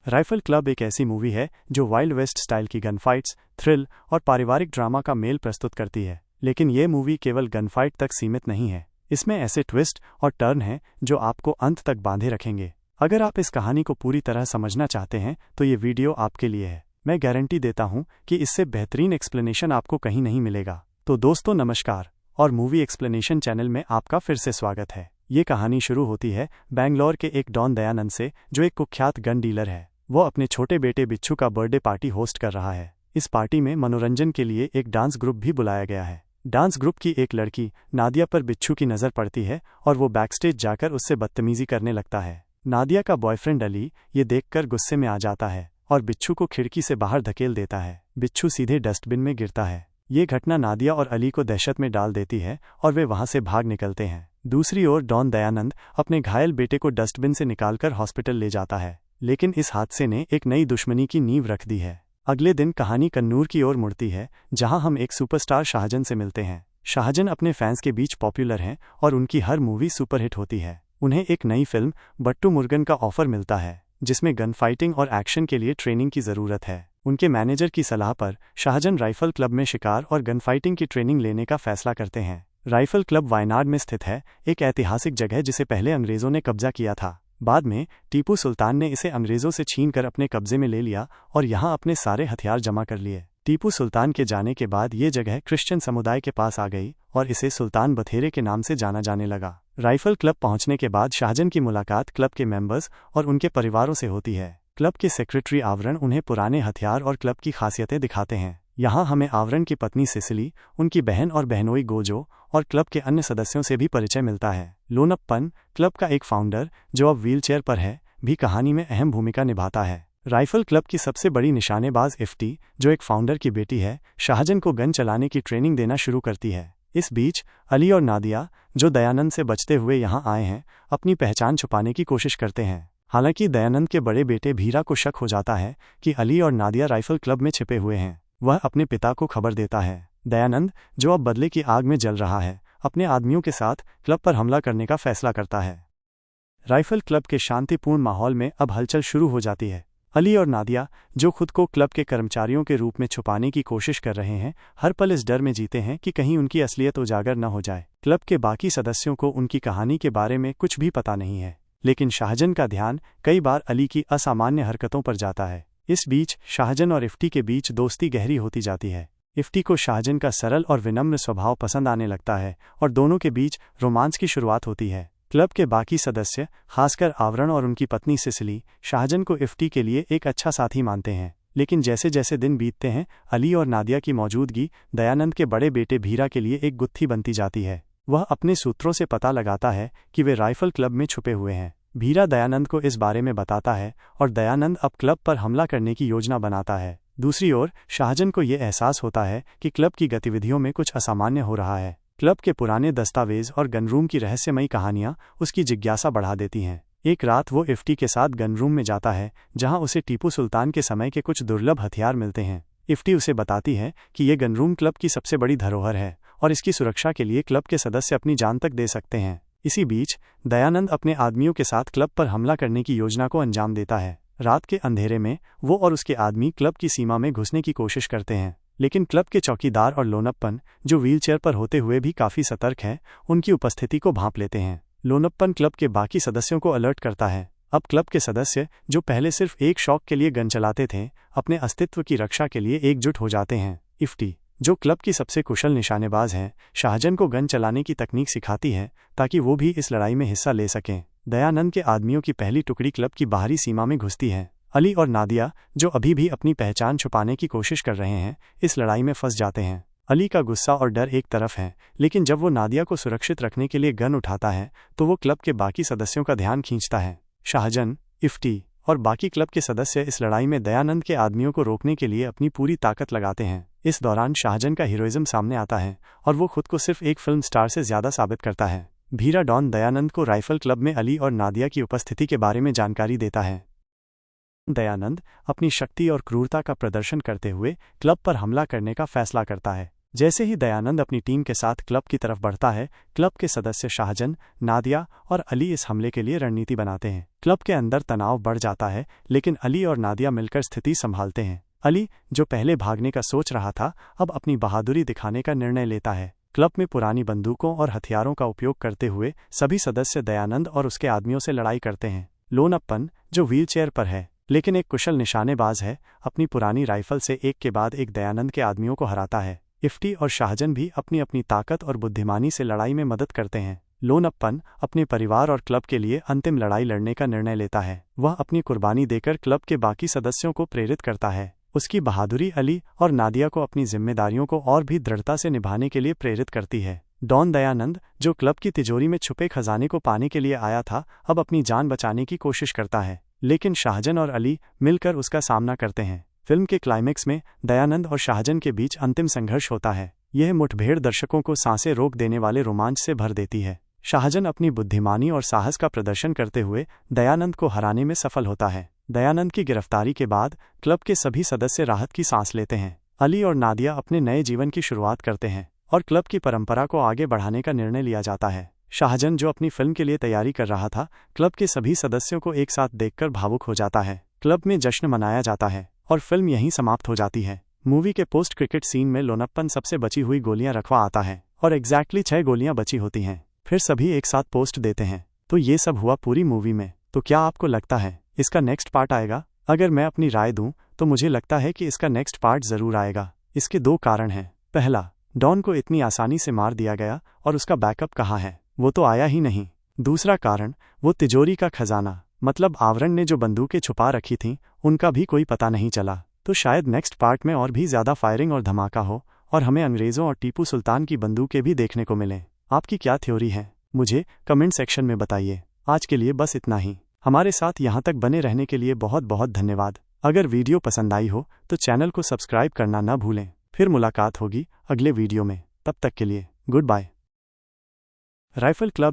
Rifle club एक ऐसी movie है जो वाइल्ड वेस्ट स्टाइल की गन फाइट्स, थ्रिल और पारिवारिक ड्रामा का मेल प्रस्तुत करती है। लेकिन ये मूवी केवल गन फाइट तक सीमित नहीं है। इसमें ऐसे ट्विस्ट और टर्न हैं जो आपको अंत तक बांधे रखेंगे। अगर आप इस कहानी को पूरी तरह समझना चाहते हैं तो ये वीडियो आपके लिए है। मैं गारंटी देता हूँ कि इससे बेहतरीन एक्सप्लेनेशन आपको कहीं नहीं मिलेगा। तो दोस्तों नमस्कार, और मूवी एक्सप्लेनेशन चैनल में आपका फिर से स्वागत है। ये कहानी शुरू होती है बैंगलोर के एक डॉन दयानंद से, जो एक कुख्यात गन डीलर है। वो अपने छोटे बेटे बिच्छू का बर्थडे पार्टी होस्ट कर रहा है। इस पार्टी में मनोरंजन के लिए एक डांस ग्रुप भी बुलाया गया है। डांस ग्रुप की एक लड़की नादिया पर बिच्छू की नज़र पड़ती है और वो बैकस्टेज जाकर उससे बदतमीजी करने लगता है। नादिया का बॉयफ्रेंड अली ये देखकर गुस्से में आ जाता है और बिच्छू को खिड़की से बाहर धकेल देता है। बिच्छू सीधे डस्टबिन में गिरता है। ये घटना नादिया और अली को दहशत में डाल देती है और वे वहां से भाग निकलते हैं। दूसरी ओर डॉन दयानंद अपने घायल बेटे को डस्टबिन से निकालकर हॉस्पिटल ले जाता है। लेकिन इस हादसे ने एक नई दुश्मनी की नींव रख दी है। अगले दिन कहानी कन्नूर की ओर मुड़ती है, जहां हम एक सुपरस्टार शाहजन से मिलते हैं। शाहजन अपने फैंस के बीच पॉपुलर हैं और उनकी हर मूवी सुपरहिट होती है। उन्हें एक नई फिल्म बट्टू मुर्गन का ऑफर मिलता है, जिसमें गन फाइटिंग और एक्शन के लिए ट्रेनिंग की ज़रूरत है। उनके मैनेजर की सलाह पर शाहजन राइफल क्लब में शिकार और गन फाइटिंग की ट्रेनिंग लेने का फैसला करते हैं। राइफल क्लब वायनाड में स्थित है, एक ऐतिहासिक जगह जिसे पहले अंग्रेज़ों ने कब्जा किया था। बाद में टीपू सुल्तान ने इसे अंग्रेज़ों से छीनकर अपने कब्जे में ले लिया और यहाँ अपने सारे हथियार जमा कर लिए। टीपू सुल्तान के जाने के बाद ये जगह क्रिश्चियन समुदाय के पास आ गई और इसे सुल्तान बथेरे के नाम से जाना जाने लगा। राइफल क्लब पहुंचने के बाद शाहजन की मुलाकात क्लब के मेंबर्स और उनके परिवारों से होती है। क्लब के सेक्रेटरी आवरण उन्हें पुराने हथियार और क्लब की खासियतें दिखाते हैं। यहाँ हमें आवरण की पत्नी सिसिली, उनकी बहन और बहनोई गोजो और क्लब के अन्य सदस्यों से भी परिचय मिलता है। लोनप्पन, क्लब का एक फाउंडर जो अब व्हीलचेयर पर है, भी कहानी में अहम भूमिका निभाता है। राइफल क्लब की सबसे बड़ी निशानेबाज इफ्ती, जो एक फाउंडर की बेटी है, शाहजन को गन चलाने की ट्रेनिंग देना शुरू करती है। इस बीच अली और नादिया, जो दयानंद से बचते हुए यहाँ आए हैं, अपनी पहचान छुपाने की कोशिश करते हैं। हालांकि दयानंद के बड़े बेटे भीरा को शक हो जाता है कि अली और नादिया राइफल क्लब में छिपे हुए हैं। वह अपने पिता को खबर देता है। दयानंद, जो अब बदले की आग में जल रहा है, अपने आदमियों के साथ क्लब पर हमला करने का फैसला करता है। राइफल क्लब के शांतिपूर्ण माहौल में अब हलचल शुरू हो जाती है। अली और नादिया, जो खुद को क्लब के कर्मचारियों के रूप में छुपाने की कोशिश कर रहे हैं, हर पल इस डर में जीते हैं कि कहीं उनकी असलियत उजागर न हो जाए। क्लब के बाकी सदस्यों को उनकी कहानी के बारे में कुछ भी पता नहीं है, लेकिन शाहजन का ध्यान कई बार अली की असामान्य हरकतों पर जाता है। इस बीच शाहजन और इफ्ती के बीच दोस्ती गहरी होती जाती है। इफ्ती को शाहजन का सरल और विनम्र स्वभाव पसंद आने लगता है और दोनों के बीच रोमांस की शुरुआत होती है। क्लब के बाकी सदस्य, खासकर आवरण और उनकी पत्नी सिसिली, शाहजन को इफ्ती के लिए एक अच्छा साथी मानते हैं। लेकिन जैसे जैसे दिन बीतते हैं, अली और नादिया की मौजूदगी दयानंद के बड़े बेटे भीरा के लिए एक गुत्थी बनती जाती है। वह अपने सूत्रों से पता लगाता है कि वे राइफल क्लब में छुपे हुए हैं। भीरा दयानंद को इस बारे में बताता है और दयानंद अब क्लब पर हमला करने की योजना बनाता है। दूसरी ओर शाहजन को ये एहसास होता है कि क्लब की गतिविधियों में कुछ असामान्य हो रहा है। क्लब के पुराने दस्तावेज और गनरूम की रहस्यमयी कहानियां उसकी जिज्ञासा बढ़ा देती हैं। एक रात वो इफ्ती के साथ गनरूम में जाता है, जहां उसे टीपू सुल्तान के समय के कुछ दुर्लभ हथियार मिलते हैं। इफ्ती उसे बताती है कि ये गनरूम क्लब की सबसे बड़ी धरोहर है और इसकी सुरक्षा के लिए क्लब के सदस्य अपनी जान तक दे सकते हैं। इसी बीच दयानंद अपने आदमियों के साथ क्लब पर हमला करने की योजना को अंजाम देता है। रात के अंधेरे में वो और उसके आदमी क्लब की सीमा में घुसने की कोशिश करते हैं, लेकिन क्लब के चौकीदार और लोनप्पन, जो व्हीलचेयर पर होते हुए भी काफ़ी सतर्क हैं, उनकी उपस्थिति को भांप लेते हैं। लोनप्पन क्लब के बाकी सदस्यों को अलर्ट करता है। अब क्लब के सदस्य, जो पहले सिर्फ एक शौक के लिए गन चलाते थे, अपने अस्तित्व की रक्षा के लिए एकजुट हो जाते हैं। इफ्ती, जो क्लब की सबसे कुशल निशानेबाज हैं, शाहजन को गन चलाने की तकनीक सिखाती है ताकि वो भी इस लड़ाई में हिस्सा ले सकें। दयानंद के आदमियों की पहली टुकड़ी क्लब की बाहरी सीमा में घुसती है। अली और नादिया, जो अभी भी अपनी पहचान छुपाने की कोशिश कर रहे हैं, इस लड़ाई में फंस जाते हैं। अली का गुस्सा और डर एक तरफ है, लेकिन जब वो नादिया को सुरक्षित रखने के लिए गन उठाता है तो वो क्लब के बाकी सदस्यों का ध्यान खींचता है। शाहजन, इफ्ती और बाकी क्लब के सदस्य इस लड़ाई में दयानंद के आदमियों को रोकने के लिए अपनी पूरी ताकत लगाते हैं। इस दौरान शाहजन का हीरोइज्म सामने आता है और वो खुद को सिर्फ एक फिल्म स्टार से ज्यादा साबित करता है। भीरा डॉन दयानंद को राइफल क्लब में अली और नादिया की उपस्थिति के बारे में जानकारी देता है। दयानंद अपनी शक्ति और क्रूरता का प्रदर्शन करते हुए क्लब पर हमला करने का फैसला करता है। जैसे ही दयानंद अपनी टीम के साथ क्लब की तरफ बढ़ता है, क्लब के सदस्य शाहजन, नादिया और अली इस हमले के लिए रणनीति बनाते हैं। क्लब के अंदर तनाव बढ़ जाता है, लेकिन अली और नादिया मिलकर स्थिति संभालते हैं। अली, जो पहले भागने का सोच रहा था, अब अपनी बहादुरी दिखाने का निर्णय लेता है। क्लब में पुरानी बंदूकों और हथियारों का उपयोग करते हुए सभी सदस्य दयानंद और उसके आदमियों से लड़ाई करते हैं। लोनप्पन, जो व्हीलचेयर पर है लेकिन एक कुशल निशानेबाज है, अपनी पुरानी राइफल से एक के बाद एक दयानंद के आदमियों को हराता है। इफ्ती और शाहजन भी अपनी अपनी ताकत और बुद्धिमानी से लड़ाई में मदद करते हैं। लोनप्पन अपने परिवार और क्लब के लिए अंतिम लड़ाई लड़ने का निर्णय लेता है। वह अपनी कुर्बानी देकर क्लब के बाकी सदस्यों को प्रेरित करता है। उसकी बहादुरी अली और नादिया को अपनी जिम्मेदारियों को और भी दृढ़ता से निभाने के लिए प्रेरित करती है। डॉन दयानंद, जो क्लब की तिजोरी में छुपे खजाने को पाने के लिए आया था, अब अपनी जान बचाने की कोशिश करता है, लेकिन शाहजन और अली मिलकर उसका सामना करते हैं। फिल्म के क्लाइमेक्स में दयानंद और शाहजन के बीच अंतिम संघर्ष होता है। यह मुठभेड़ दर्शकों को सांसें रोक देने वाले रोमांच से भर देती है। शाहजन अपनी बुद्धिमानी और साहस का प्रदर्शन करते हुए दयानंद को हराने में सफल होता है। दयानंद की गिरफ्तारी के बाद क्लब के सभी सदस्य राहत की सांस लेते हैं। अली और नादिया अपने नए जीवन की शुरुआत करते हैं और क्लब की परंपरा को आगे बढ़ाने का निर्णय लिया जाता है। शाहजन, जो अपनी फिल्म के लिए तैयारी कर रहा था, क्लब के सभी सदस्यों को एक साथ देखकर भावुक हो जाता है। क्लब में जश्न मनाया जाता है और फिल्म यहीं समाप्त हो जाती है। मूवी के पोस्ट क्रिकेट सीन में लोनप्पन सबसे बची हुई गोलियां रखवा आता है और एग्जैक्टली 6 गोलियां बची होती हैं। फिर सभी एक साथ पोस्ट देते हैं। तो ये सब हुआ पूरी मूवी में। तो क्या आपको लगता है इसका नेक्स्ट पार्ट आएगा? अगर मैं अपनी राय दूं तो मुझे लगता है कि इसका नेक्स्ट पार्ट जरूर आएगा। इसके 2 कारण हैं। पहला, डॉन को इतनी आसानी से मार दिया गया और उसका बैकअप कहाँ है? वो तो आया ही नहीं। दूसरा कारण, वो तिजोरी का खजाना, मतलब आवरण ने जो बंदूकें छुपा रखी थीं, उनका भी कोई पता नहीं चला। तो शायद नेक्स्ट पार्ट में और भी ज्यादा फायरिंग और धमाका हो और हमें अंग्रेजों और टीपू सुल्तान की बंदूकें भी देखने को मिलें। आपकी क्या थ्योरी है? मुझे कमेंट सेक्शन में बताइए। आज के लिए बस इतना ही। हमारे साथ यहाँ तक बने रहने के लिए बहुत बहुत धन्यवाद। अगर वीडियो पसंद आई हो तो चैनल को सब्सक्राइब करना न भूलें। फिर मुलाकात होगी अगले वीडियो में। तब तक के लिए गुड बाय। Rifle club